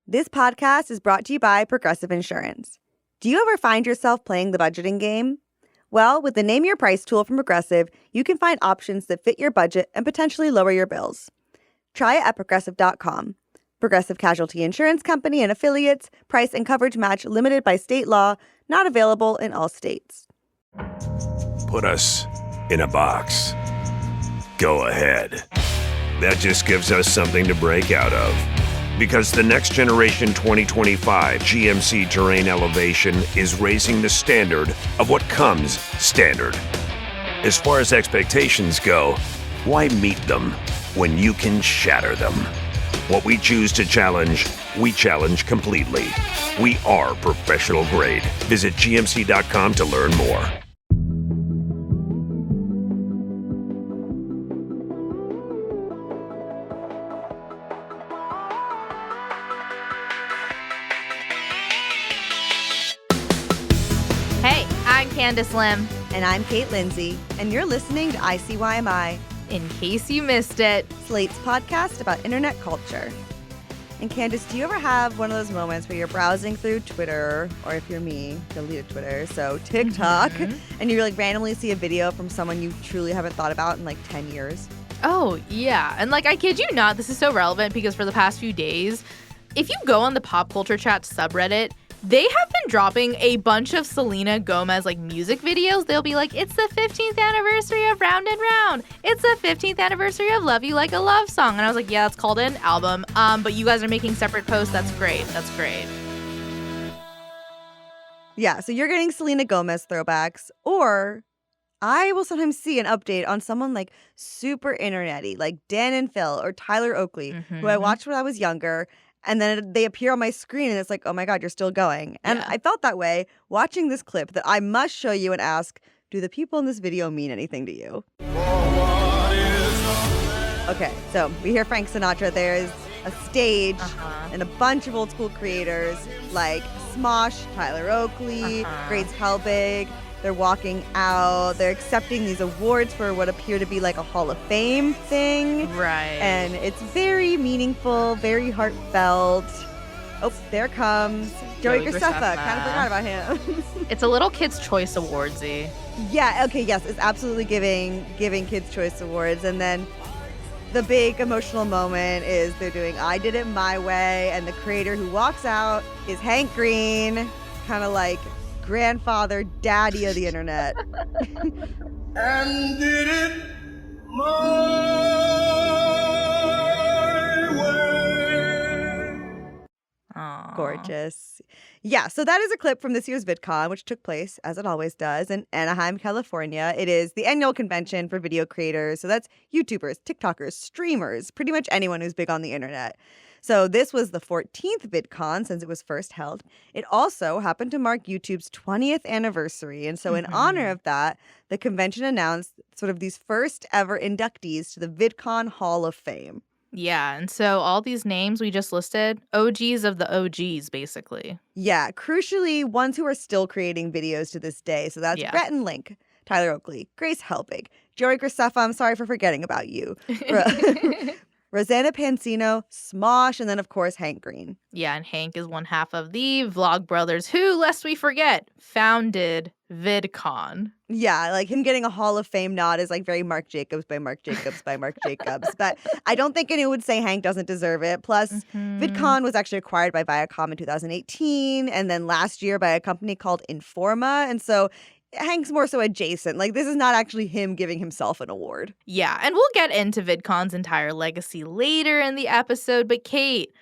This podcast is brought to you by Progressive Insurance. Do you ever find yourself playing the budgeting game? Well, with the Name Your Price tool from Progressive, you can find options that fit your budget and potentially lower your bills. Try it at Progressive.com. Progressive Casualty Insurance Company and Affiliates. Price and coverage match limited by state law. Not available in all states. Put us in a box. Go ahead. That just gives us something to break out of. Because the next generation 2025 GMC Terrain Elevation is raising the standard of what comes standard. As far as expectations go, why meet them when you can shatter them? What we choose to challenge, we challenge completely. We are professional grade. Visit GMC.com to learn more. Hey, I'm Candice Lim. And I'm Kate Lindsay, and you're listening to ICYMI. In case you missed it, Slate's podcast about internet culture. And Candice, do you ever have one of those moments where you're browsing through Twitter, or if you're me, deleted Twitter, so TikTok, and you like randomly see a video from someone you truly haven't thought about in like 10 years? Oh, yeah. And like, I kid you not, this is so relevant because for the past few days, if you go on the Pop Culture Chat subreddit, they have been dropping a bunch of Selena Gomez like music videos. They'll be like, it's the 15th anniversary of Round and Round. It's the 15th anniversary of Love You Like a Love Song. And I was like, yeah, it's called an album. But you guys are making separate posts. That's great. That's great. Yeah, so you're getting Selena Gomez throwbacks, or I will sometimes see an update on someone like super internet-y, like Dan and Phil or Tyler Oakley, who I watched when I was younger. And then they appear on my screen and it's like, oh my God, you're still going. And I felt that way watching this clip that I must show you and ask, do the people in this video mean anything to you? Okay, so we hear Frank Sinatra. There's a stage and a bunch of old school creators like Smosh, Tyler Oakley, Grace Helbig. They're walking out. They're accepting these awards for what appear to be like a Hall of Fame thing. Right. And it's very meaningful, very heartfelt. Oh, there comes Joey Graceffa. Kind of forgot about him. It's a little Kids' Choice Awards-y. Yeah, okay, yes. It's absolutely giving Kids' Choice Awards. And then the big emotional moment is they're doing I Did It My Way. And the creator who walks out is Hank Green, kind of like grandfather, daddy of the internet. And did it my way. Aww. Gorgeous. Yeah, so that is a clip from this year's VidCon, which took place, as it always does, in Anaheim, California. It is the annual convention for video creators. So that's YouTubers, TikTokers, streamers, pretty much anyone who's big on the internet. So this was the 14th VidCon since it was first held. It also happened to mark YouTube's 20th anniversary. And so in honor of that, the convention announced sort of these first ever inductees to the VidCon Hall of Fame. Yeah, and so all these names we just listed, OGs of the OGs, basically. Yeah, crucially, ones who are still creating videos to this day. So that's Rhett and Link, Tyler Oakley, Grace Helbig, Joey Graceffa, I'm sorry for forgetting about you, Rosanna Pansino, Smosh, and then, of course, Hank Green. Yeah, and Hank is one half of the Vlog Brothers who, lest we forget, founded VidCon. Yeah, like him getting a Hall of Fame nod is like very Mark Jacobs by Mark Jacobs by Mark Jacobs. But I don't think anyone would say Hank doesn't deserve it. Plus, VidCon was actually acquired by Viacom in 2018 and then last year by a company called Informa. And so Hank's more so adjacent. Like, this is not actually him giving himself an award. Yeah, and we'll get into VidCon's entire legacy later in the episode. But Kate,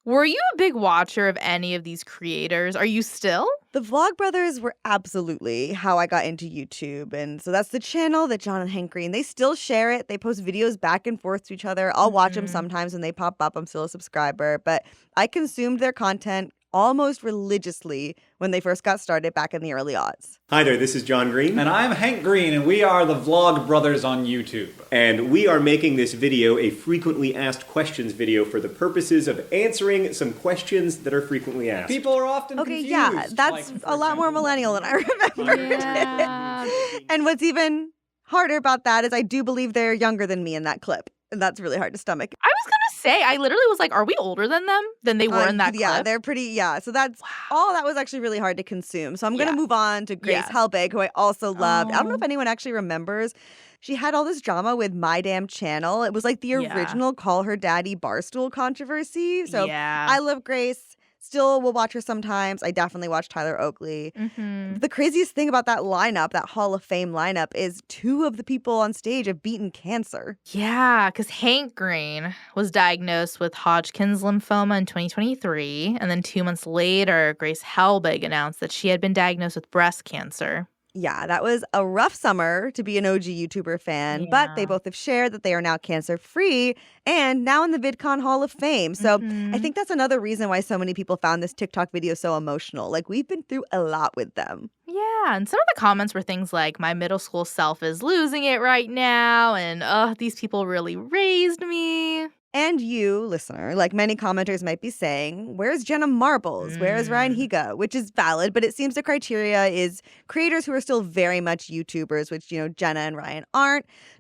were you a big watcher of any of these creators? Are you still? The Vlog Brothers were absolutely how I got into YouTube. And so that's the channel that John and Hank Green, they still share it. They post videos back and forth to each other. I'll watch them sometimes when they pop up. I'm still a subscriber. But I consumed their content almost religiously when they first got started back in the early aughts. Hi there, this is John Green. And I'm Hank Green, and we are the Vlog Brothers on YouTube. And we are making this video a frequently asked questions video for the purposes of answering some questions that are frequently asked. People are often confused. confused. Yeah, that's like, a lot more millennial than I remember. Yeah. And what's even harder about that is I do believe they're younger than me in that clip. And that's really hard to stomach. I was going to say, I literally was like, are we older than them? Than they were in that clip? Yeah, they're pretty, yeah. So that's all that was actually really hard to consume. So I'm going to move on to Grace Helbig, who I also loved. I don't know if anyone actually remembers. She had all this drama with My Damn Channel. It was like the original Call Her Daddy Barstool controversy. So I love Grace. Still will watch her sometimes. I definitely watch Tyler Oakley. The craziest thing about that lineup, that Hall of Fame lineup, is 2 of the people on stage have beaten cancer. Yeah, because Hank Green was diagnosed with Hodgkin's lymphoma in 2023. And then 2 months later, Grace Helbig announced that she had been diagnosed with breast cancer. Yeah, that was a rough summer to be an OG YouTuber fan, but they both have shared that they are now cancer-free and now in the VidCon Hall of Fame. So I think that's another reason why so many people found this TikTok video so emotional. Like, we've been through a lot with them. Yeah, and some of the comments were things like, my middle school self is losing it right now, and these people really raised me. And you, listener, like many commenters might be saying, where's Jenna Marbles? Where's Ryan Higa? Which is valid, but it seems the criteria is creators who are still very much YouTubers, which, Jenna and Ryan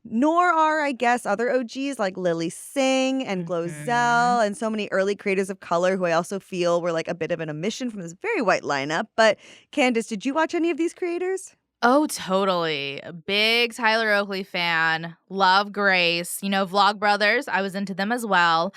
nor are, I guess, other OGs like Lily Singh and Glozell and so many early creators of color who I also feel were like a bit of an omission from this very white lineup. But Candice, did you watch any of these creators? Oh, totally. A big Tyler Oakley fan. Love Grace. Vlog Brothers, I was into them as well.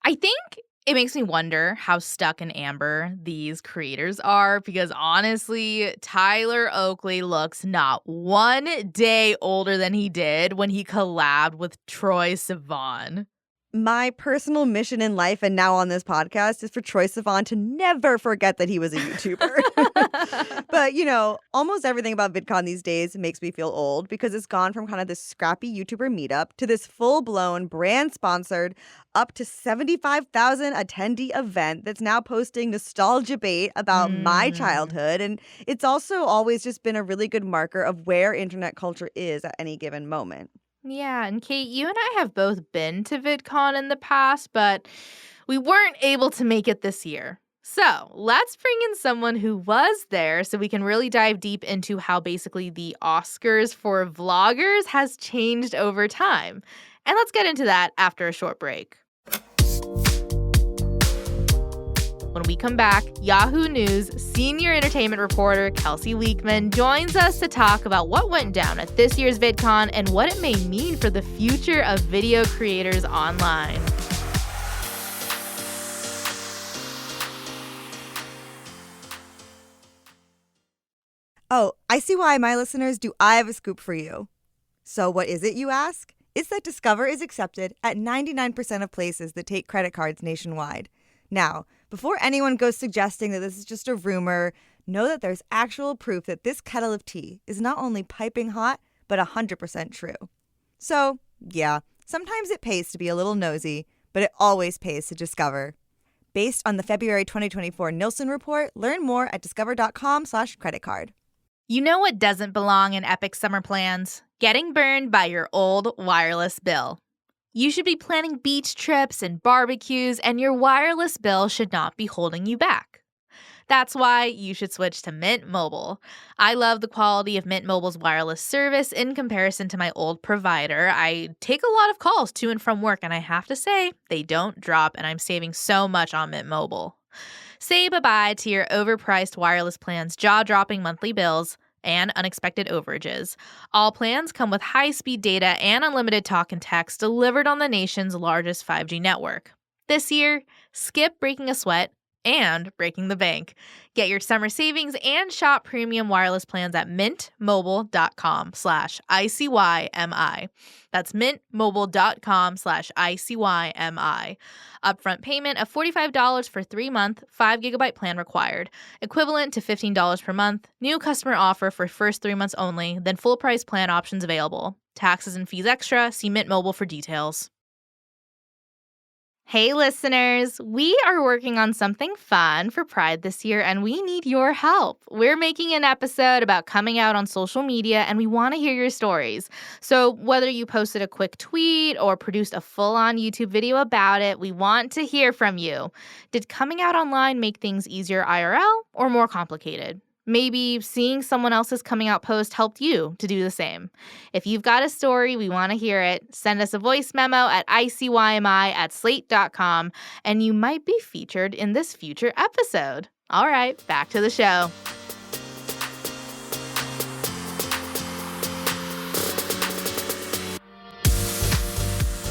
I think it makes me wonder how stuck in amber these creators are because honestly, Tyler Oakley looks not 1 day older than he did when he collabed with Troye Sivan. My personal mission in life and now on this podcast is for Troye Sivan to never forget that he was a YouTuber. But, almost everything about VidCon these days makes me feel old because it's gone from kind of this scrappy YouTuber meetup to this full-blown, brand-sponsored, up to 75,000 attendee event that's now posting nostalgia bait about my childhood. And it's also always just been a really good marker of where internet culture is at any given moment. Yeah, and Kate, you and I have both been to VidCon in the past, but we weren't able to make it this year. So let's bring in someone who was there so we can really dive deep into how basically the Oscars for vloggers has changed over time. And let's get into that after a short break. When we come back, Yahoo News senior entertainment reporter Kelsey Leekman joins us to talk about what went down at this year's VidCon and what it may mean for the future of video creators online. Oh, ICYMI listeners, do I have a scoop for you? So what is it, you ask? It's that Discover is accepted at 99% of places that take credit cards nationwide. Now, before anyone goes suggesting that this is just a rumor, know that there's actual proof that this kettle of tea is not only piping hot, but 100% true. So, yeah, sometimes it pays to be a little nosy, but it always pays to discover. Based on the February 2024 Nielsen report, learn more at discover.com/creditcard. You know what doesn't belong in epic summer plans? Getting burned by your old wireless bill. You should be planning beach trips and barbecues, and your wireless bill should not be holding you back. That's why you should switch to Mint Mobile. I love the quality of Mint Mobile's wireless service in comparison to my old provider. I take a lot of calls to and from work, and I have to say, they don't drop, and I'm saving so much on Mint Mobile. Say bye-bye to your overpriced wireless plans, jaw-dropping monthly bills, and unexpected overages. All plans come with high-speed data and unlimited talk and text delivered on the nation's largest 5G network. This year, skip breaking a sweat and breaking the bank. Get your summer savings and shop premium wireless plans at mintmobile.com/ICYMI. That's mintmobile.com/ICYMI. Upfront payment of $45 for 3-month, 5GB plan required. Equivalent to $15 per month. New customer offer for first 3 months only, then full price plan options available. Taxes and fees extra. See Mint Mobile for details. Hey listeners, we are working on something fun for Pride this year and we need your help. We're making an episode about coming out on social media and we want to hear your stories. So whether you posted a quick tweet or produced a full-on YouTube video about it, we want to hear from you. Did coming out online make things easier IRL or more complicated? Maybe seeing someone else's coming out post helped you to do the same. If you've got a story, we want to hear it. Send us a voice memo at ICYMI@slate.com, and you might be featured in this future episode. All right, back to the show.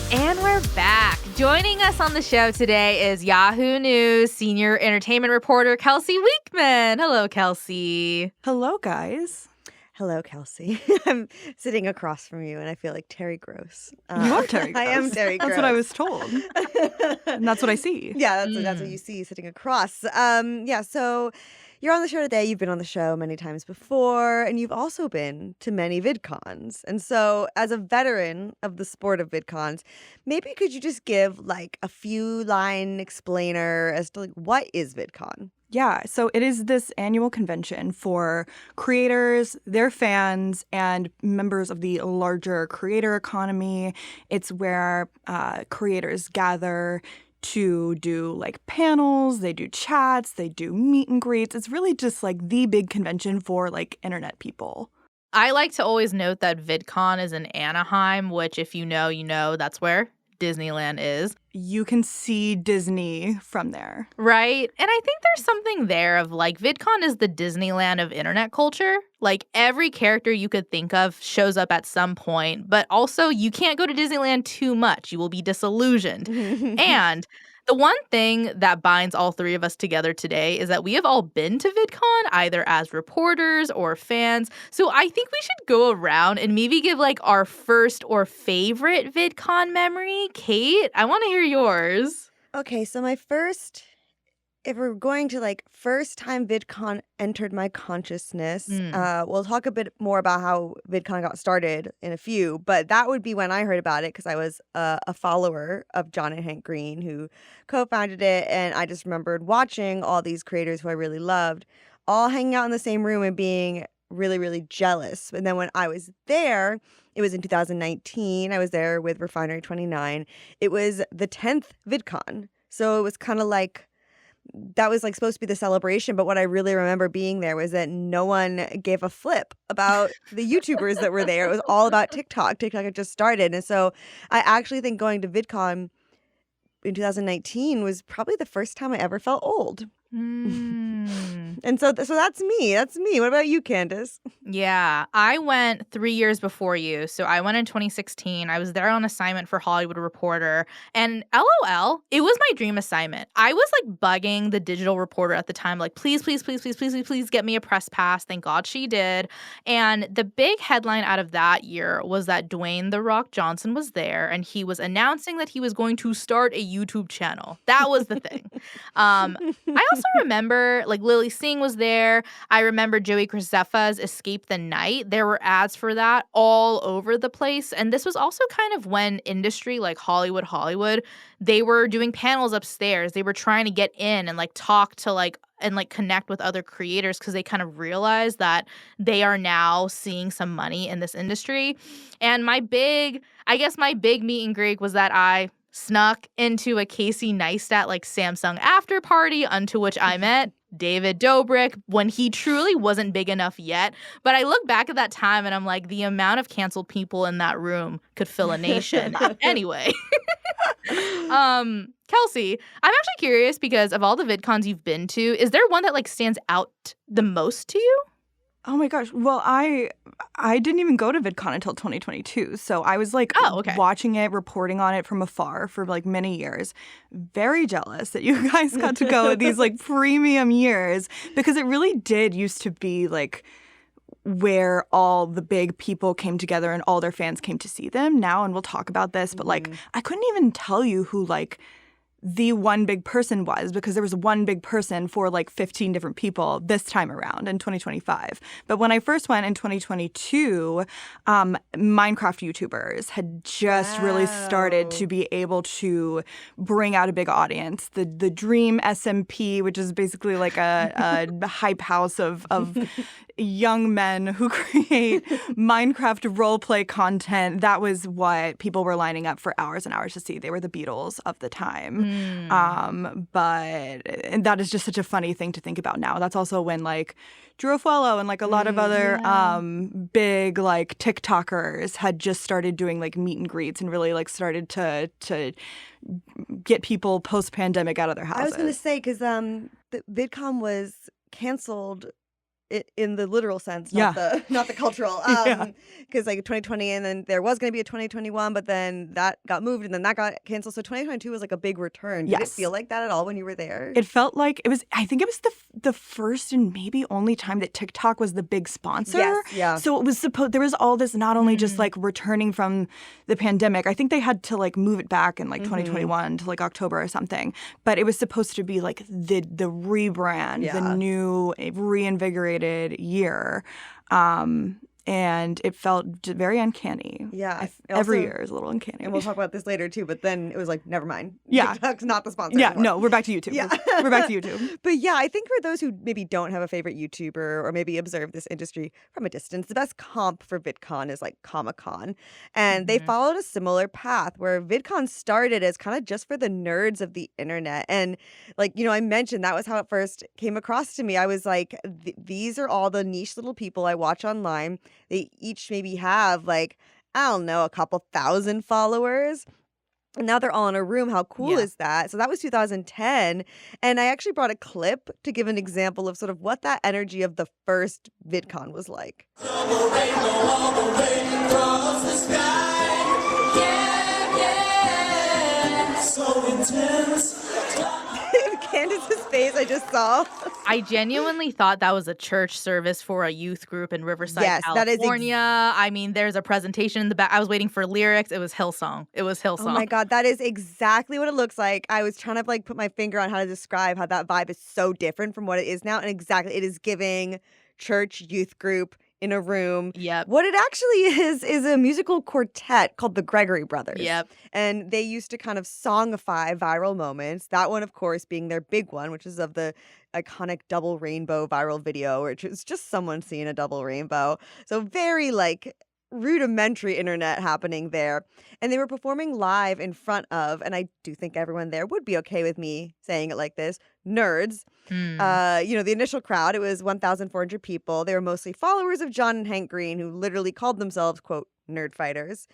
And we're back. Joining us on the show today is Yahoo News senior entertainment reporter Kelsey Weekman. Hello, Kelsey. Hello, guys. Hello, Kelsey. I'm sitting across from you, and I feel like Terry Gross. You are Terry Gross. I am Terry Gross. That's what I was told. And that's what I see. Yeah, that's what you see sitting across. So you're on the show today. You've been on the show many times before, and you've also been to many VidCons. And so as a veteran of the sport of VidCons, maybe could you just give like a few line explainer as to like what is VidCon? Yeah, so it is this annual convention for creators, their fans, and members of the larger creator economy. It's where creators gather to do like panels, they do chats, they do meet and greets. It's really just like the big convention for like internet people. I like to always note that VidCon is in Anaheim, which if you know, that's where Disneyland is. You can see Disney from there. Right? And I think there's something there of like VidCon is the Disneyland of internet culture. Like every character you could think of shows up at some point, but also you can't go to Disneyland too much. You will be disillusioned. And the one thing that binds all three of us together today is that we have all been to VidCon, either as reporters or fans. So I think we should go around and maybe give like our first or favorite VidCon memory. Kate, I want to hear yours. Okay, so my first, if we're going to like first time VidCon entered my consciousness, we'll talk a bit more about how VidCon got started in a few, but that would be when I heard about it because I was a follower of John and Hank Green who co-founded it, and I just remembered watching all these creators who I really loved all hanging out in the same room and being really, really jealous. And then when I was there, it was in 2019, I was there with Refinery 29. It was the 10th VidCon, so it was kind of like that was like supposed to be the celebration, but what I really remember being there was that no one gave a flip about the YouTubers that were there. It was all about TikTok. TikTok had just started. And so I actually think going to VidCon in 2019 was probably the first time I ever felt old. And so that's me. That's me. What about you, Candice? Yeah, I went 3 years before you. So I went in 2016. I was there on assignment for Hollywood Reporter. And LOL, it was my dream assignment. I was like bugging the digital reporter at the time, like, please get me a press pass. Thank God she did. And the big headline out of that year was that Dwayne "The Rock" Johnson was there, and he was announcing that he was going to start a YouTube channel. That was the thing. I also remember like Lily Singh was there. I remember Joey Graceffa's Escape the Night. There were ads for that all over the place. And this was also kind of when industry like Hollywood, they were doing panels upstairs. They were trying to get in and like talk to like and like connect with other creators because they kind of realized that they are now seeing some money in this industry. And my big meet and greet was that I snuck into a Casey Neistat like Samsung after party, unto which I met David Dobrik when he truly wasn't big enough yet. But I look back at that time and I'm like, the amount of canceled people in that room could fill a nation. Anyway. Kelsey, I'm actually curious because of all the VidCons you've been to, is there one that like stands out the most to you? Oh my gosh. Well, I didn't even go to VidCon until 2022. So I was like watching it, reporting on it from afar for like many years. Very jealous that you guys got to go these like premium years because it really did used to be like where all the big people came together and all their fans came to see them now. And we'll talk about this. But like I couldn't even tell you who like the one big person was because there was one big person for like 15 different people this time around in 2025. But when I first went in 2022, Minecraft YouTubers had just really started to be able to bring out a big audience. The Dream SMP, which is basically like a hype house of young men who create Minecraft roleplay content. That was what people were lining up for hours and hours to see. They were the Beatles of the time. But and that is just such a funny thing to think about now. That's also when like Drew Afuelo and like a lot of other big like TikTokers had just started doing like meet and greets and really like started to get people post-pandemic out of their houses. I was going to say, because the VidCon was canceled in the literal sense, not the cultural. Because like 2020, and then there was going to be a 2021, but then that got moved, and then that got canceled. So 2022 was like a big return. Did it feel like that at all when you were there? It felt like it was. I think it was the first and maybe only time that TikTok was the big sponsor. Yes, yeah. So it was there was all this not only just like returning from the pandemic. I think they had to like move it back in like 2021 to like October or something. But it was supposed to be like the rebrand, the new reinvigorated year, and it felt very uncanny. Yeah, every year is a little uncanny, and we'll talk about this later too. But then it was like, never mind. Yeah, TikTok's not the sponsor. Yeah, anymore. No, we're back to YouTube. Yeah, we're back to YouTube. But yeah, I think for those who maybe don't have a favorite YouTuber or maybe observe this industry from a distance, the best comp for VidCon is like Comic-Con, and they followed a similar path where VidCon started as kind of just for the nerds of the internet, and like I mentioned that was how it first came across to me. I was like, these are all the niche little people I watch online. They each maybe have like, I don't know, a couple thousand followers. And now they're all in a room. How cool is that? So that was 2010. And I actually brought a clip to give an example of sort of what that energy of the first VidCon was like. All the way across the sky. Yeah, so intense. Candice's face I just saw. I genuinely thought that was a church service for a youth group in Riverside, California. I mean, there's a presentation in the back. I was waiting for lyrics. It was Hillsong. Oh my God, that is exactly what it looks like. I was trying to like put my finger on how to describe how that vibe is so different from what it is now. And exactly, it is giving church youth group in a room. Yep. What it actually is a musical quartet called the Gregory Brothers. Yep. And they used to kind of songify viral moments. That one, of course, being their big one, which is of the iconic double rainbow viral video, which is just someone seeing a double rainbow. So very like rudimentary internet happening there. And they were performing live in front of, and I do think everyone there would be okay with me saying it like this, nerds. The initial crowd, it was 1,400 people. They were mostly followers of John and Hank Green, who literally called themselves, quote, nerd fighters.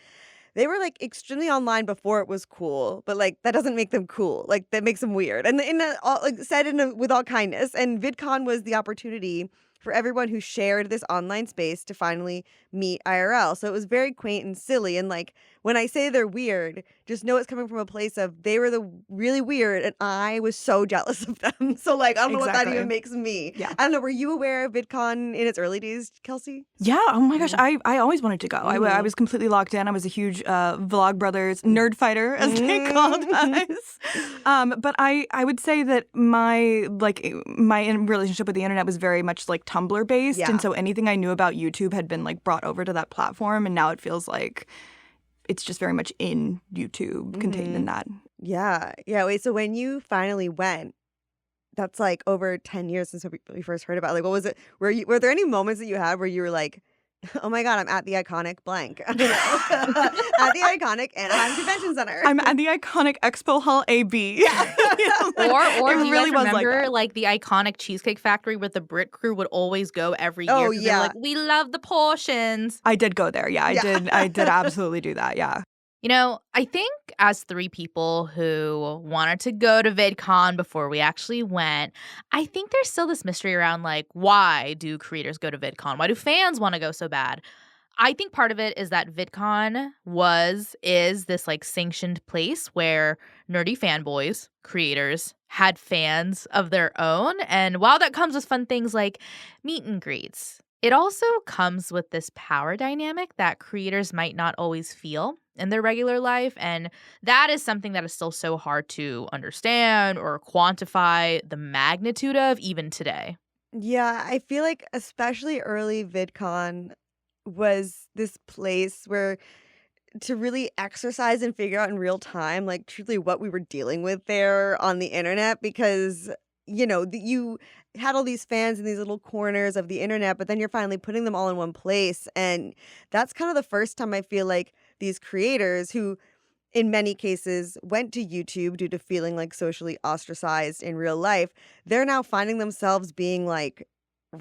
They were like extremely online before it was cool, but like that doesn't make them cool. Like that makes them weird. And with all kindness. And VidCon was the opportunity for everyone who shared this online space to finally meet IRL. So it was very quaint and silly. And like when I say they're weird, just know it's coming from a place of they were the really weird and I was so jealous of them. So like I don't know what that even makes me. Yeah. I don't know. Were you aware of VidCon in its early days, Kelsey? Yeah. Oh my gosh. I always wanted to go. I was completely locked in. I was a huge Vlogbrothers nerd fighter, as they called us. But I would say that my relationship with the internet was very much like Tumblr based. Yeah. And so anything I knew about YouTube had been like brought over to that platform. And now it feels like it's just very much in YouTube, contained in that. Yeah. Yeah. Wait, so when you finally went, that's like over 10 years since we first heard about it. Like, what was it? Were there any moments that you had where you were like, oh my God, I'm at the iconic blank. At the iconic Anaheim Convention Center. I'm at the iconic Expo Hall AB. Yeah. or do you really guys remember like the iconic Cheesecake Factory where the Brit crew would always go every year? Oh, They yeah. were like, we love the portions. I did go there. Yeah, I did absolutely do that. Yeah. I think as three people who wanted to go to VidCon before we actually went, I think there's still this mystery around, like, why do creators go to VidCon? Why do fans want to go so bad? I think part of it is that VidCon is this, like, sanctioned place where nerdy fanboys, creators, had fans of their own. And while that comes with fun things like meet and greets, it also comes with this power dynamic that creators might not always feel in their regular life. And that is something that is still so hard to understand or quantify the magnitude of even today. Yeah, I feel like especially early VidCon was this place where to really exercise and figure out in real time, like truly what we were dealing with there on the internet, because you had all these fans in these little corners of the internet, but then you're finally putting them all in one place. And that's kind of the first time I feel like these creators who in many cases went to YouTube due to feeling like socially ostracized in real life, they're now finding themselves being like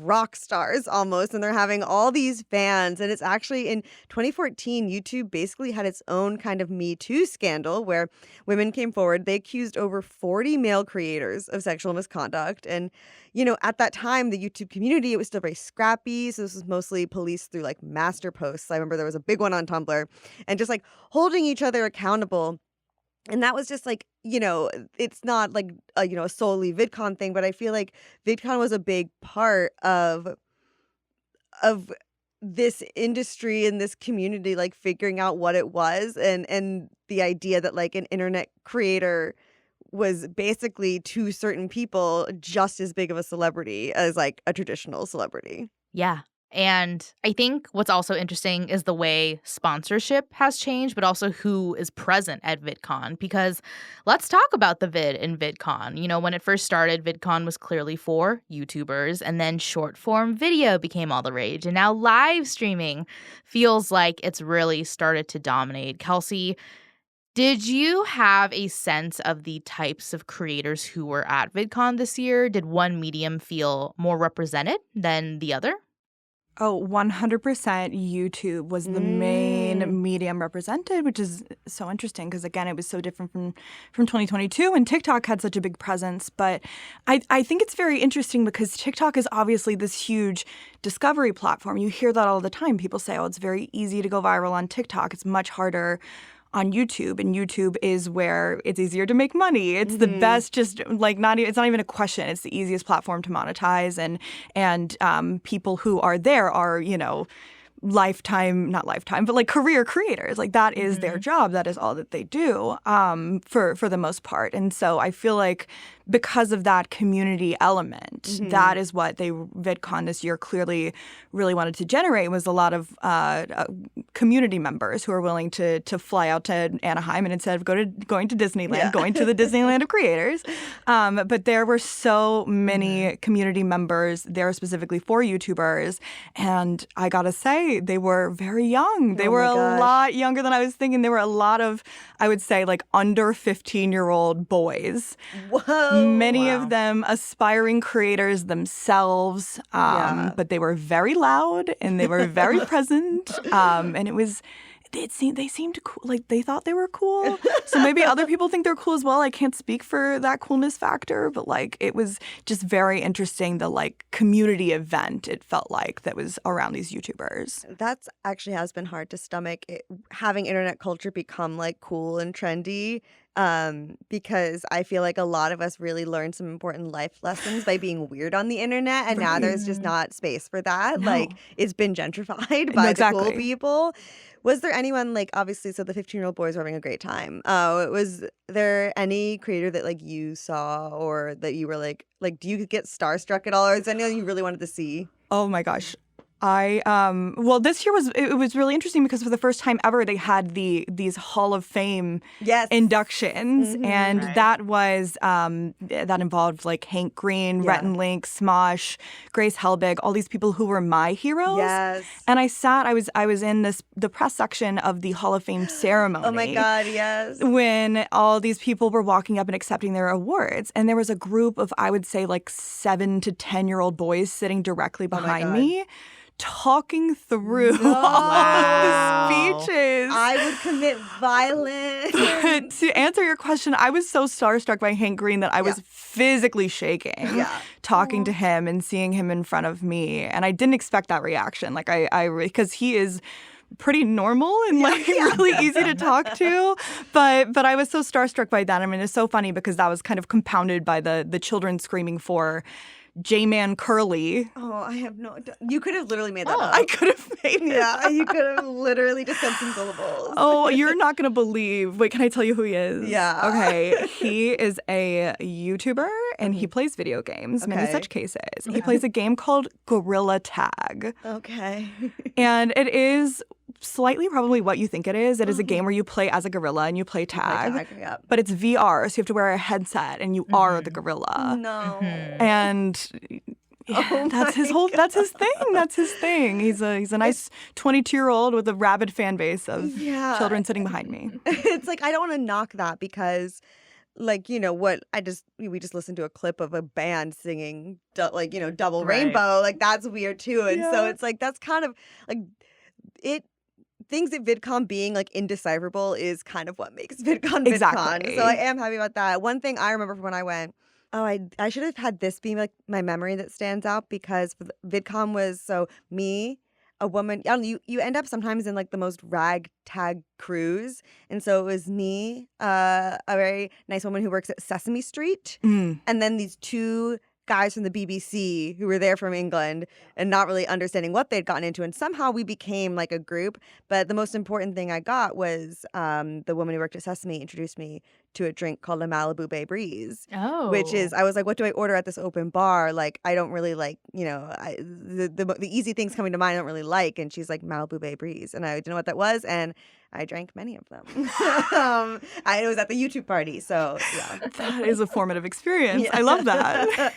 rock stars almost, and they're having all these fans. And it's actually in 2014, YouTube basically had its own kind of Me Too scandal where women came forward. They accused over 40 male creators of sexual misconduct. And, you know, at that time, the YouTube community, it was still very scrappy. So this was mostly policed through like master posts. I remember there was a big one on Tumblr and just like holding each other accountable. And that was just like, you know, it's not like, a solely VidCon thing, but I feel like VidCon was a big part of this industry and this community, like figuring out what it was and the idea that like an internet creator was basically to certain people just as big of a celebrity as like a traditional celebrity. Yeah. And I think what's also interesting is the way sponsorship has changed, but also who is present at VidCon. Because let's talk about the vid in VidCon. You know, when it first started, VidCon was clearly for YouTubers, and then short form video became all the rage. And now live streaming feels like it's really started to dominate. Kelsey, did you have a sense of the types of creators who were at VidCon this year? Did one medium feel more represented than the other? Oh, 100% YouTube was the main medium represented, which is so interesting because, again, it was so different from 2022 and TikTok had such a big presence. But I think it's very interesting because TikTok is obviously this huge discovery platform. You hear that all the time. People say, oh, it's very easy to go viral on TikTok. It's much harder on YouTube, and YouTube is where it's easier to make money. It's the best, just like it's not even a question. It's the easiest platform to monetize, and people who are there are, you know, not lifetime, but like career creators. Like that is their job. That is all that they do for the most part. And so I feel like because of that community element, that is what VidCon this year clearly really wanted to generate, was a lot of community members who are willing to fly out to Anaheim and instead of going to Disneyland, going to the Disneyland of creators. But there were so many community members there specifically for YouTubers. And I got to say, they were very young. They were a lot younger than I was thinking. There were a lot of, I would say, like under 15-year-old boys. Whoa. Many of them aspiring creators themselves, but they were very loud and they were very present. And they seemed cool. Like they thought they were cool. So maybe other people think they're cool as well. I can't speak for that coolness factor, but like it was just very interesting. The like community event, it felt like, that was around these YouTubers. That's actually has been hard to stomach, having internet culture become like cool and trendy. Because I feel like a lot of us really learned some important life lessons by being weird on the internet, and now there's just not space for that. No. Like it's been gentrified by the cool people. Was there anyone, like, obviously, so the 15-year-old boys were having a great time. Was there any creator that like you saw or that you were like do you get starstruck at all, or is there anyone you really wanted to see? Oh my gosh. Well, this year was really interesting because for the first time ever they had these Hall of Fame inductions, and that was that involved like Hank Green, Rhett and Link, Smosh, Grace Helbig, all these people who were my heroes. Yes. And I was in the press section of the Hall of Fame ceremony. Oh my God, yes. When all these people were walking up and accepting their awards, and there was a group of, I would say, like 7 to 10-year-old boys sitting directly behind me, talking through all the speeches. I would commit violence. But to answer your question, I was so starstruck by Hank Green that I was physically shaking talking to him and seeing him in front of me. And I didn't expect that reaction. Like because he is pretty normal and like really easy to talk to, but I was so starstruck by that. I mean, it's so funny because that was kind of compounded by the children screaming for J-Man Curly. Oh, I have no... You could have literally made that up. I could have made it up. You could have literally just said some syllables. Oh, you're not going to believe... Wait, can I tell you who he is? Yeah. Okay. He is a YouTuber, and he plays video games, many such cases. He plays a game called Gorilla Tag. Okay. And it is slightly probably what you think it is. It is a game where you play as a gorilla and you play tag. But it's VR, so you have to wear a headset and you are the gorilla. No. And That's his thing. That's his thing. He's a nice 22-year-old with a rabid fan base of children sitting behind me. It's like, I don't want to knock that because, like, you know what, we just listened to a clip of a band singing Double Rainbow. Like, that's weird too. And so it's like, that's kind of like things that VidCon being like indecipherable is kind of what makes VidCon VidCon. So I am happy about that. One thing I remember from when I went, I should have had this be like my memory that stands out, because VidCon was me, a woman. You end up sometimes in like the most ragtag crews, and so it was me, a very nice woman who works at Sesame Street, and then these two guys from the BBC who were there from England and not really understanding what they'd gotten into, and somehow we became like a group. But the most important thing I got was the woman who worked at Sesame introduced me to a drink called a Malibu Bay Breeze, which is, I was like, what do I order at this open bar? Like, I don't really like, the easy things coming to mind I don't really like. And she's like, Malibu Bay Breeze, and I didn't know what that was, and I drank many of them. It was at the YouTube party, so yeah. That is a formative experience. I love that.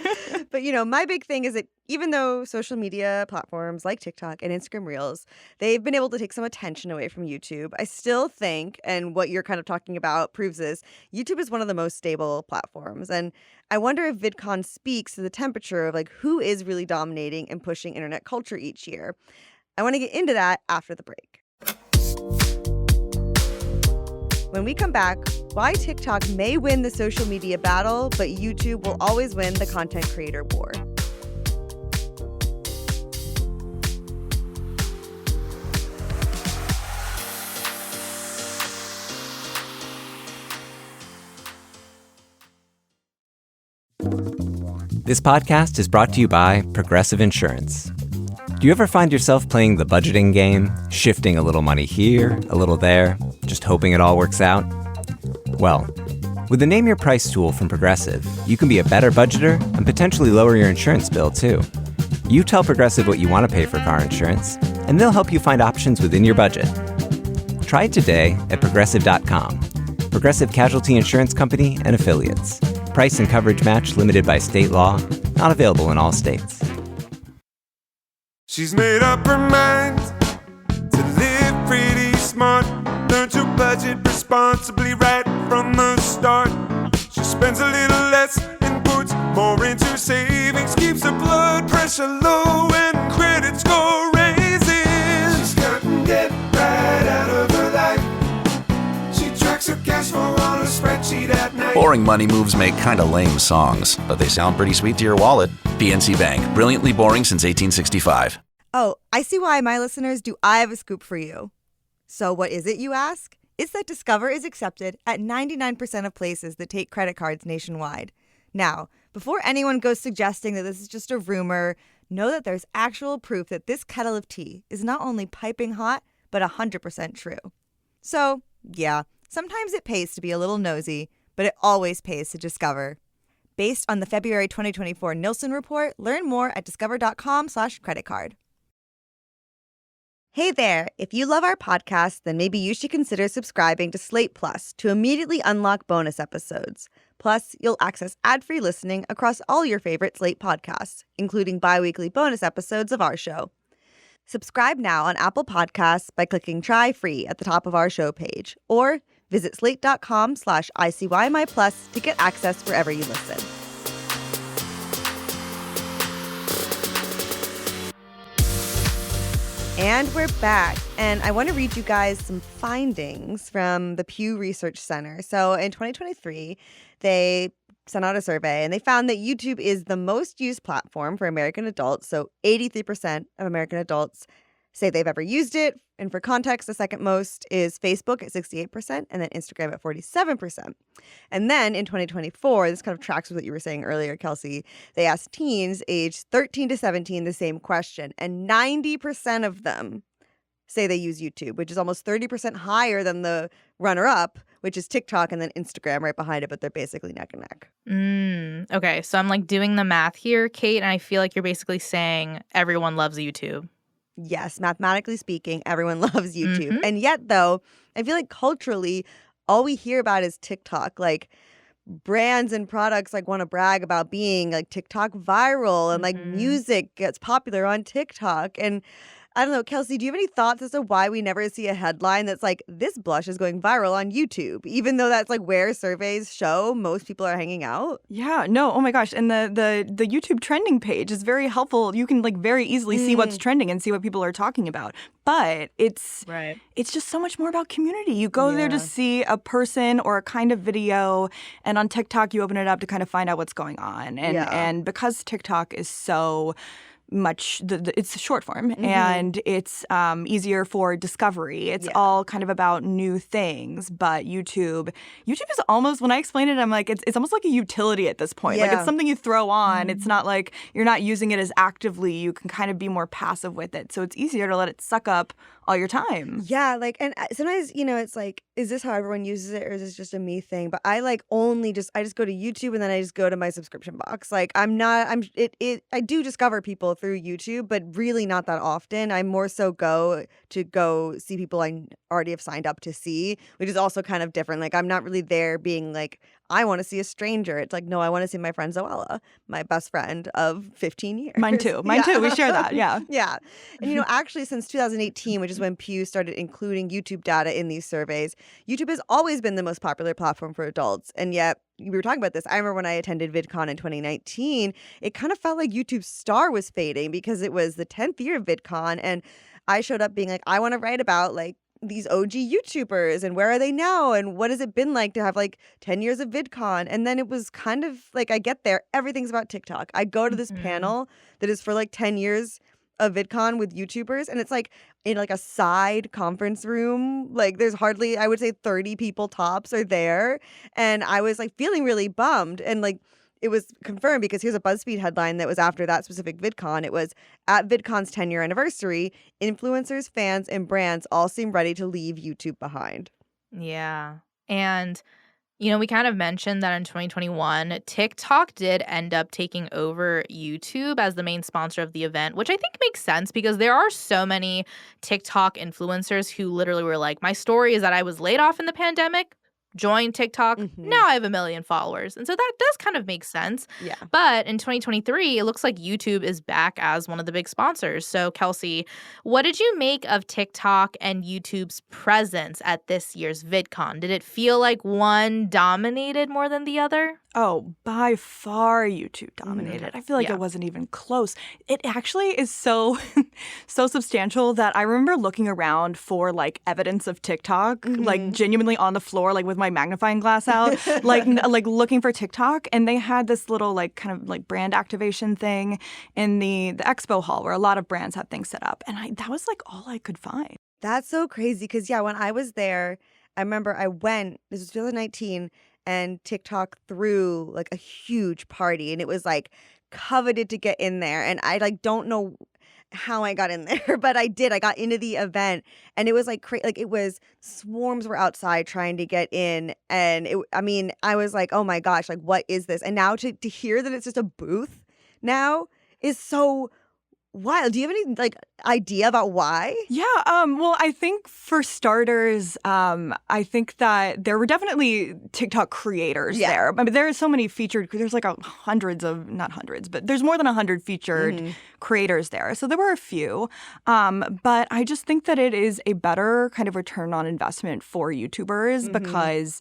But, my big thing is that even though social media platforms like TikTok and Instagram Reels, they've been able to take some attention away from YouTube, I still think, and what you're kind of talking about proves this, YouTube is one of the most stable platforms. And I wonder if VidCon speaks to the temperature of like who is really dominating and pushing internet culture each year. I want to get into that after the break. When we come back, why TikTok may win the social media battle, but YouTube will always win the content creator war. This podcast is brought to you by Progressive Insurance. Do you ever find yourself playing the budgeting game, shifting a little money here, a little there, just hoping it all works out? Well, with the Name Your Price tool from Progressive, you can be a better budgeter and potentially lower your insurance bill, too. You tell Progressive what you want to pay for car insurance, and they'll help you find options within your budget. Try it today at Progressive.com. Progressive Casualty Insurance Company and Affiliates. Price and coverage match limited by state law. Not available in all states. She's made up her mind to live pretty smart. Learn to budget responsibly right from the start. She spends a little less and puts more into savings. Keeps her blood pressure low and credit score raises. She's cutting debt right out of her life. She tracks her cash flow on a spreadsheet at night. Boring money moves make kinda lame songs, but they sound pretty sweet to your wallet. PNC Bank, brilliantly boring since 1865. Oh, ICYMI listeners, do I have a scoop for you? So what is it, you ask? It's that Discover is accepted at 99% of places that take credit cards nationwide. Now, before anyone goes suggesting that this is just a rumor, know that there's actual proof that this kettle of tea is not only piping hot, but 100% true. So, yeah, sometimes it pays to be a little nosy, but it always pays to discover. Based on the February 2024 Nielsen report, learn more at discover.com/creditcard. Hey there! If you love our podcast, then maybe you should consider subscribing to Slate Plus to immediately unlock bonus episodes. Plus, you'll access ad-free listening across all your favorite Slate podcasts, including bi-weekly bonus episodes of our show. Subscribe now on Apple Podcasts by clicking Try Free at the top of our show page, or visit slate.com/ICYMI Plus to get access wherever you listen. And we're back, and I want to read you guys some findings from the Pew Research Center. So in 2023, they sent out a survey, and they found that YouTube is the most used platform for American adults. So 83% of American adults say they've ever used it. And for context, the second most is Facebook at 68%, and then Instagram at 47%. And then in 2024, this kind of tracks with what you were saying earlier, Kelsey, they asked teens aged 13 to 17 the same question, and 90% of them say they use YouTube, which is almost 30% higher than the runner-up, which is TikTok, and then Instagram right behind it, but they're basically neck and neck. Okay, so I'm like doing the math here, Kate, and I feel like you're basically saying everyone loves YouTube. Yes, mathematically speaking, everyone loves YouTube. And yet, though, I feel like culturally, all we hear about is TikTok. Like, brands and products like want to brag about being like TikTok viral and like music gets popular on TikTok. And I don't know, Kelsey, do you have any thoughts as to why we never see a headline that's like, this blush is going viral on YouTube, even though that's like where surveys show most people are hanging out? Yeah, no, oh my gosh. And the YouTube trending page is very helpful. You can like very easily see what's trending and see what people are talking about. But it's just so much more about community. You go there to see a person or a kind of video, and on TikTok you open it up to kind of find out what's going on. And because TikTok is so much it's short form and it's easier for discovery. It's all kind of about new things. But YouTube is almost, when I explain it, I'm like, it's almost like a utility at this point. Like it's something you throw on. It's not like you're not using it as actively. You can kind of be more passive with it. So it's easier to let it suck up all your time. Yeah, like, and sometimes, it's like, is this how everyone uses it or is this just a me thing? But I like I just go to YouTube and then I just go to my subscription box. Like I do discover people through YouTube, but really not that often. I more so go see people I already have signed up to see, which is also kind of different. Like I'm not really there being like, I want to see a stranger. It's like, no, I want to see my friend Zoella, my best friend of 15 years. Mine too. We share that. Yeah. Yeah. And actually since 2018, which is when Pew started including YouTube data in these surveys, YouTube has always been the most popular platform for adults. And yet, we were talking about this. I remember when I attended VidCon in 2019, it kind of felt like YouTube's star was fading because it was the 10th year of VidCon. And I showed up being like, I want to write about like these OG YouTubers and where are they now and what has it been like to have like 10 years of VidCon. And then it was kind of like I get there, everything's about TikTok. I go to this panel that is for like 10 years of VidCon with YouTubers, and it's like in like a side conference room. Like there's hardly, I would say 30 people tops are there. And I was like feeling really bummed. And like it was confirmed because here's a BuzzFeed headline that was after that specific VidCon. It was, at VidCon's 10-year anniversary, influencers, fans, and brands all seem ready to leave YouTube behind. Yeah. And we kind of mentioned that in 2021, TikTok did end up taking over YouTube as the main sponsor of the event, which I think makes sense because there are so many TikTok influencers who literally were like, my story is that I was laid off in the pandemic, joined TikTok, now I have 1 million followers. And so that does kind of make sense. Yeah. But in 2023, it looks like YouTube is back as one of the big sponsors. So Kelsey, what did you make of TikTok and YouTube's presence at this year's VidCon? Did it feel like one dominated more than the other? Oh, by far YouTube dominated. I feel like it wasn't even close. It actually is so substantial that I remember looking around for like evidence of TikTok, like genuinely on the floor, like with my magnifying glass out, like looking for TikTok. And they had this little like kind of like brand activation thing in the expo hall where a lot of brands had things set up. And that was like all I could find. That's so crazy because when I was there, I remember I went, this was 2019, and TikTok threw like a huge party and it was like coveted to get in there. And I like don't know how I got in there, but I did. I got into the event and it was like like it was swarms were outside trying to get in. And I was like, oh my gosh, like what is this? And now to hear that it's just a booth now is so wild. Do you have any like idea about why? Yeah. Well, I think for starters, I think that there were definitely TikTok creators there. I mean, there are so many featured. There's like not hundreds, but there's more than 100 featured creators there. So there were a few. But I just think that it is a better kind of return on investment for YouTubers because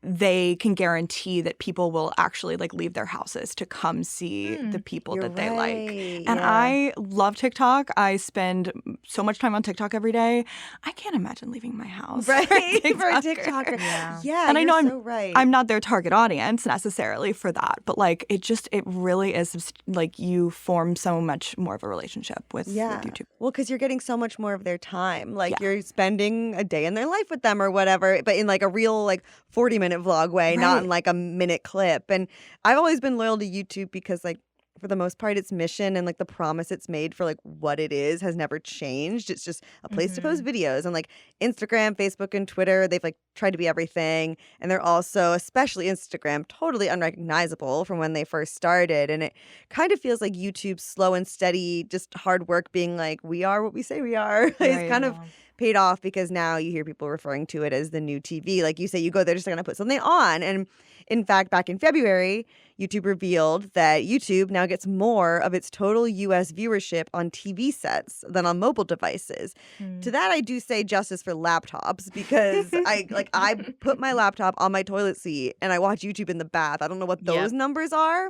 they can guarantee that people will actually like leave their houses to come see the people that they like. And I love TikTok. I spend so much time on TikTok every day. I can't imagine leaving my house. Right. For a TikToker. Yeah. And I know right. I'm not their target audience necessarily for that, but like it really is like you form so much more of a relationship with YouTube. Well, because you're getting so much more of their time. Like you're spending a day in their life with them or whatever, but in like a real like 40-minute vlog way, not in like a minute clip. And I've always been loyal to YouTube because like for the most part its mission and like the promise it's made for like what it is has never changed. It's just a place to post videos. And like Instagram, Facebook, and Twitter, they've like tried to be everything. And they're also, especially Instagram, totally unrecognizable from when they first started. And it kind of feels like YouTube's slow and steady, just hard work being like, we are what we say we are. It's kind of paid off because now you hear people referring to it as the new TV. Like you say, you go there just going to put something on. And in fact, back in February, YouTube revealed that YouTube now gets more of its total U.S. viewership on TV sets than on mobile devices. To that, I do say justice for laptops because I put my laptop on my toilet seat and I watch YouTube in the bath. I don't know what those numbers are.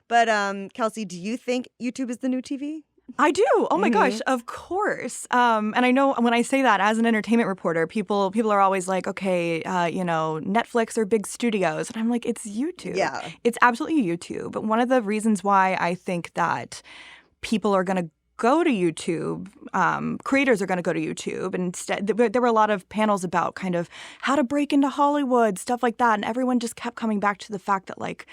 But Kelsey, do you think YouTube is the new TV? I do. Oh my gosh, of course. And I know when I say that as an entertainment reporter, people are always like, okay, Netflix or big studios. And I'm like, it's YouTube. Yeah. It's absolutely YouTube. But one of the reasons why I think that people are going to go to YouTube, creators are going to go to YouTube. And instead, there were a lot of panels about kind of how to break into Hollywood, stuff like that. And everyone just kept coming back to the fact that like,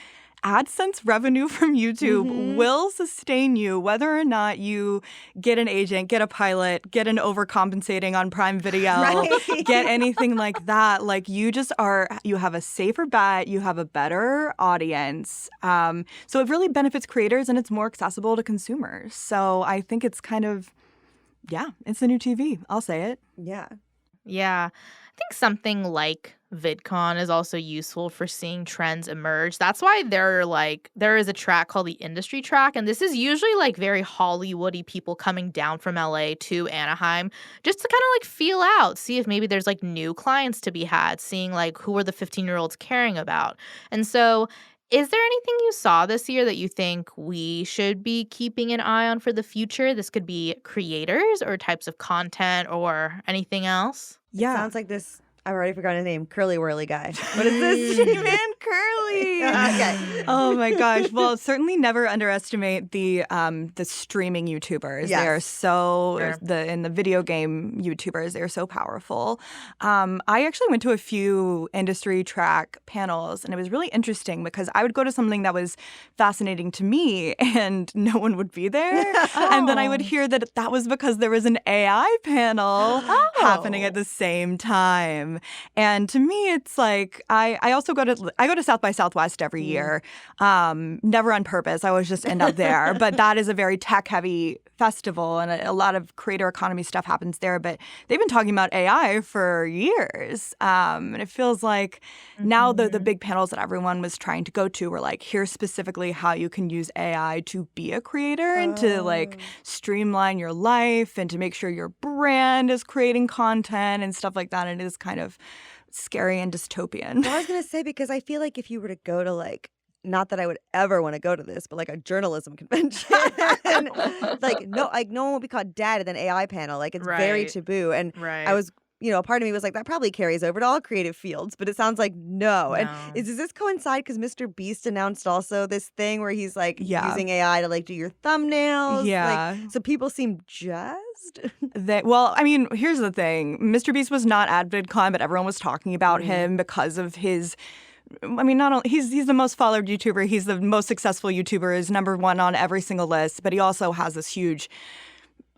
AdSense revenue from YouTube will sustain you whether or not you get an agent, get a pilot, get an overcompensating on Prime Video, get anything like that. Like you have a safer bet, you have a better audience. So it really benefits creators and it's more accessible to consumers. So I think it's kind of, it's the new TV. I'll say it. Yeah. Yeah. I think something like VidCon is also useful for seeing trends emerge. That's why there is a track called the industry track, and this is usually like very Hollywoody people coming down from LA to Anaheim just to kind of like feel out, see if maybe there's like new clients to be had, seeing like who are the 15-year-olds caring about. And so is there anything you saw this year that you think we should be keeping an eye on for the future? This could be creators or types of content or anything else. Yeah. It sounds like this, I've already forgotten his name, Curly Whirly guy. What is this? Man Curly. Okay. Oh my gosh. Well, certainly never underestimate the streaming YouTubers. Yes. They are so in the video game YouTubers. They are so powerful. I actually went to a few industry track panels, and it was really interesting because I would go to something that was fascinating to me, and no one would be there. And then I would hear that was because there was an AI panel happening at the same time. And to me, it's like I go to South by Southwest every year, never on purpose. I always just end up there. But that is a very tech-heavy festival, and a lot of creator economy stuff happens there. But they've been talking about AI for years, and it feels like now the big panels that everyone was trying to go to were like, here's specifically how you can use AI to be a creator and to like streamline your life and to make sure your brand is creating content and stuff like that. And it is kind of scary and dystopian. Well, I was going to say, because I feel like if you were to go to like, not that I would ever want to go to this, but like a journalism convention, no one would be caught dead at an AI panel. Like it's very taboo. And I was, a part of me was like, that probably carries over to all creative fields, but it sounds like no. And does this coincide because Mr. Beast announced also this thing where he's like using AI to like do your thumbnails? Yeah. Like, so people seem jazzed. Well, I mean, here's the thing. Mr. Beast was not at VidCon, but everyone was talking about him because of his... I mean, not only he's the most followed YouTuber, he's the most successful YouTuber, is number one on every single list, but he also has this huge,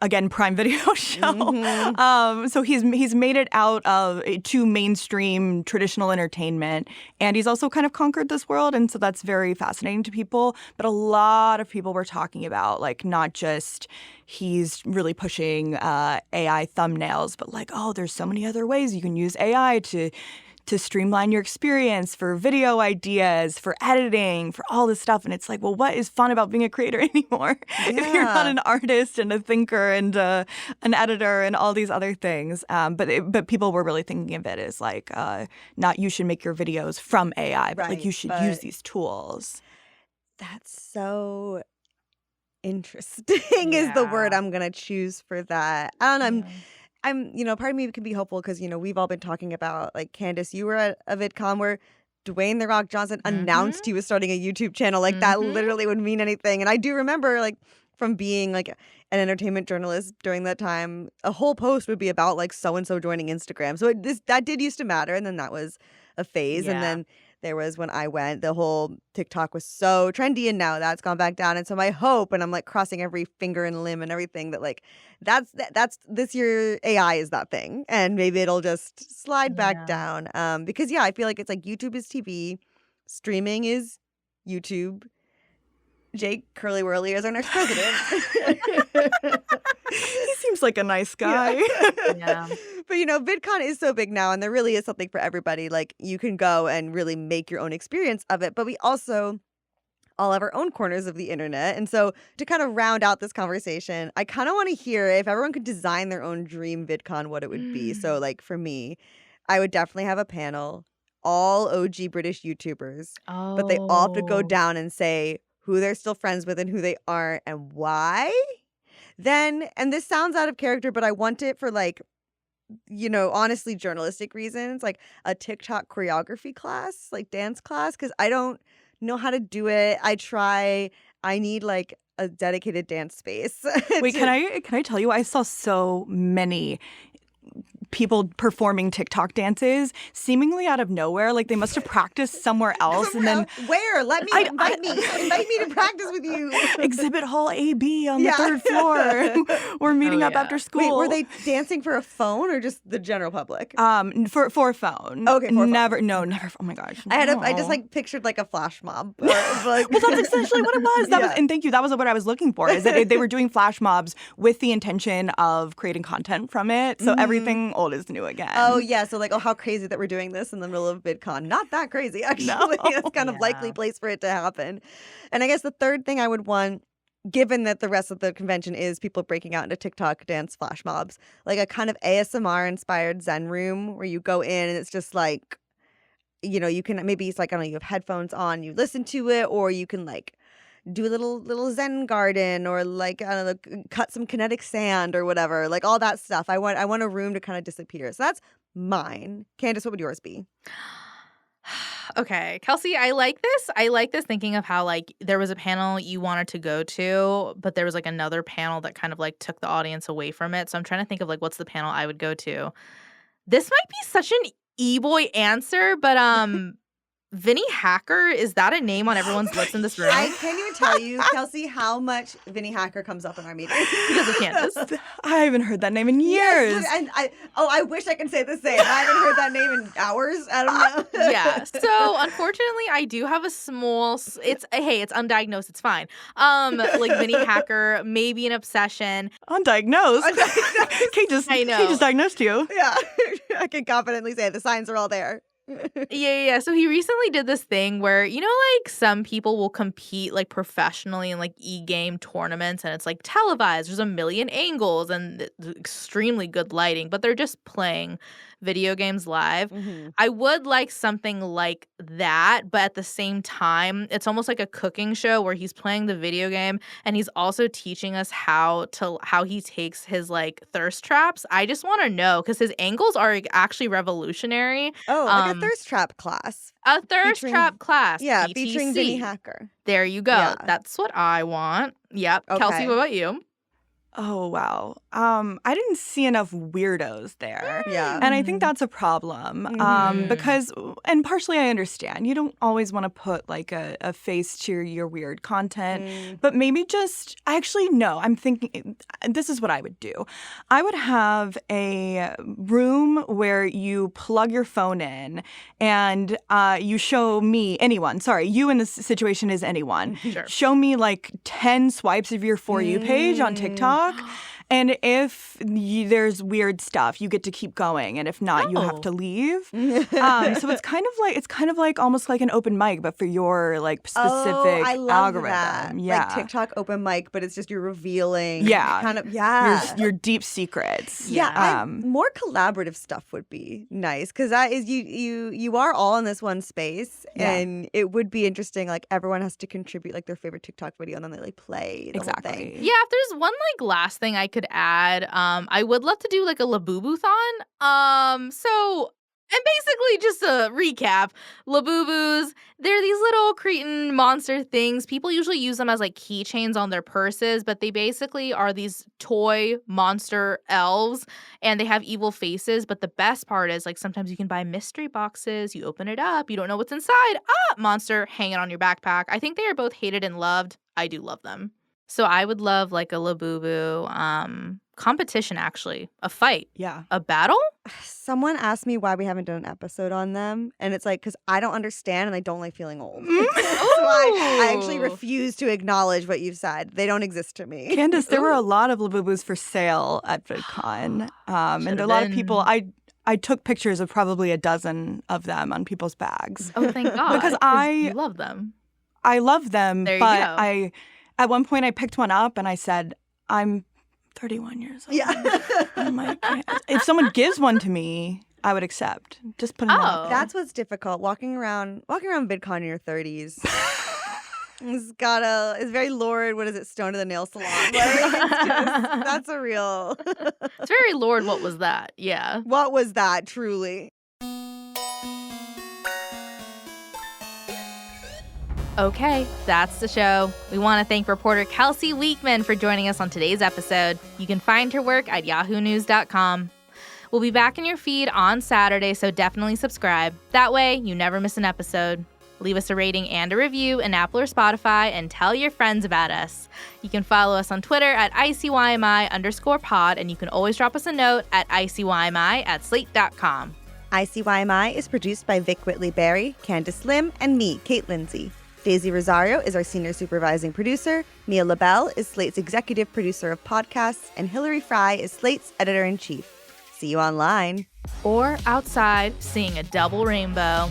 again, Prime Video show. So he's made it out of to mainstream traditional entertainment, and he's also kind of conquered this world, and so that's very fascinating to people. But a lot of people were talking about like not just he's really pushing AI thumbnails, but like, oh, there's so many other ways you can use AI to streamline your experience, for video ideas, for editing, for all this stuff. And it's like, well, what is fun about being a creator anymore if you're not an artist and a thinker and an editor and all these other things? But people were really thinking of it as like, not you should make your videos from AI, but like you should use these tools. That's so interesting is the word I'm going to choose for that. I don't know. I'm, part of me can be hopeful because, we've all been talking about, like, Candice, you were at a VidCon where Dwayne The Rock Johnson announced he was starting a YouTube channel. Like, that literally would mean anything. And I do remember, like, from being, like, an entertainment journalist during that time, a whole post would be about, like, so-and-so joining Instagram. So that did used to matter, and then that was a phase. And then there was when I went, the whole TikTok was so trendy, and now that's gone back down. And so my hope, and I'm like crossing every finger and limb and everything, that like that's this year AI is that thing, and maybe it'll just slide back down. Because I feel like it's like YouTube is TV, streaming is YouTube. Jake Curly Whirly is our next president. He seems like a nice guy. But, VidCon is so big now, and there really is something for everybody. Like, you can go and really make your own experience of it. But we also all have our own corners of the internet. And so to kind of round out this conversation, I kind of want to hear if everyone could design their own dream VidCon, what it would be. So, like, for me, I would definitely have a panel, all OG British YouTubers, but they all have to go down and say who they're still friends with and who they aren't and why. Then, and this sounds out of character, but I want it for, like, honestly, journalistic reasons, like a TikTok choreography class, like dance class, because I don't know how to do it. I need like a dedicated dance space. Wait, can I tell you, I saw so many people performing TikTok dances seemingly out of nowhere. Like they must have practiced somewhere else. And then where? Invite me to practice with you. Exhibit hall AB on the third floor. We're meeting up after school. Wait, were they dancing for a phone or just the general public? For a phone. Okay, never. Phone. No, never. Oh my gosh. I just like pictured like a flash mob. Like, well, that's essentially what it was. And thank you. That was what I was looking for. Is that they were doing flash mobs with the intention of creating content from it. So everything old is new again. Oh, yeah. So like, how crazy that we're doing this in the middle of VidCon. Not that crazy, actually. No. It's kind of likely place for it to happen. And I guess the third thing I would want, given that the rest of the convention is people breaking out into TikTok dance flash mobs, like a kind of ASMR-inspired Zen room where you go in and it's just like, you can, maybe it's like, I don't know, you have headphones on, you listen to it, or you can like do a little Zen garden, or like, I don't know, cut some kinetic sand or whatever, like all that stuff. I want a room to kind of disappear. So that's mine. Candice, what would yours be? Okay, Kelsey, I like this. I like this thinking of how like there was a panel you wanted to go to, but there was like another panel that kind of like took the audience away from it. So I'm trying to think of like what's the panel I would go to. This might be such an e-boy answer, but Vinny Hacker, is that a name on everyone's lips in this room? I can't even tell you, Kelsey, how much Vinny Hacker comes up in our meetings. Because of Candice. I haven't heard that name in years. Yes, and I wish I could say the same. I haven't heard that name in hours. I don't know. Yeah. So unfortunately, I do have a small. It's undiagnosed. It's fine. Like Vinny Hacker, maybe an obsession. Undiagnosed. Kate just diagnosed you. Yeah, I can confidently say the signs are all there. Yeah. So he recently did this thing where, like some people will compete like professionally in like e-game tournaments and it's like televised. There's a million angles and extremely good lighting, but they're just playing video games live. Mm-hmm. I would like something like that, but at the same time, it's almost like a cooking show where he's playing the video game and he's also teaching us how he takes his like thirst traps. I just want to know because his angles are actually revolutionary. Oh, like a thirst trap class. A thirst trap class. Yeah, BTC. featuring Vinny Hacker. There you go. Yeah. That's what I want. Yep. Okay. Kelsey, what about you? Oh, wow. I didn't see enough weirdos there. Yeah. And I think that's a problem because, and partially I understand, you don't always want to put like a face to your weird content, but maybe just, I'm thinking, this is what I would do. I would have a room where you plug your phone in and you show me, you in this situation is anyone. Sure. Show me like 10 swipes of your For You page on TikTok. And if there's weird stuff, you get to keep going, and if not, you have to leave. So it's kind of like almost like an open mic, but for your like specific I love algorithm. That. Yeah, like TikTok open mic, but it's just you're revealing. Your deep secrets. Yeah, more collaborative stuff would be nice because that is you are all in this one space, and it would be interesting. Like everyone has to contribute like their favorite TikTok video, and then they like play the whole thing. Yeah, if there's one like last thing I could add, I would love to do like a Labubu-thon. And basically just a recap, Labubus, they're these little cretin monster things. People usually use them as like keychains on their purses, but they basically are these toy monster elves and they have evil faces. But the best part is like sometimes you can buy mystery boxes. You open it up. You don't know what's inside. Monster hanging on your backpack. I think they are both hated and loved. I do love them. So I would love like a Labubu competition, actually. A fight. Yeah. A battle? Someone asked me why we haven't done an episode on them. And it's like, because I don't understand and I don't like feeling old. So I actually refuse to acknowledge what you've said. They don't exist to me. Candice, there were a lot of Labubus for sale at VidCon. And a lot of people, I took pictures of probably a dozen of them on people's bags. Oh, thank God. Because you love them. I love them, There you but go. At one point I picked one up and I said, I'm 31 years old. Yeah. I'm like, if someone gives one to me, I would accept. Just put it out there. That's what's difficult. Walking around VidCon in your 30s. It's very Lord, what is it, Stone to the Nail Salon. Like, that's a real. It's very Lord, what was that? Yeah. What was that, truly? Okay, that's the show. We want to thank reporter Kelsey Weekman for joining us on today's episode. You can find her work at yahoonews.com. We'll be back in your feed on Saturday, so definitely subscribe. That way, you never miss an episode. Leave us a rating and a review in Apple or Spotify and tell your friends about us. You can follow us on Twitter at ICYMI_pod, and you can always drop us a note at ICYMI@slate.com. ICYMI is produced by Vic Whitley-Berry, Candice Lim, and me, Kate Lindsay. Daisy Rosario is our senior supervising producer, Mia LaBelle is Slate's executive producer of podcasts, and Hillary Fry is Slate's editor-in-chief. See you online. Or outside, seeing a double rainbow.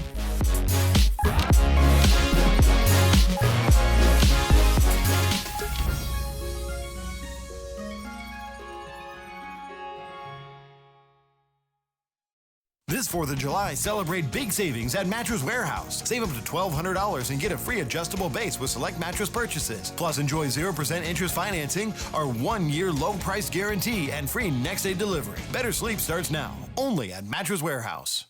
This 4th of July, celebrate big savings at Mattress Warehouse. Save up to $1,200 and get a free adjustable base with select mattress purchases. Plus, enjoy 0% interest financing, our 1-year low price guarantee, and free next day delivery. Better sleep starts now, only at Mattress Warehouse.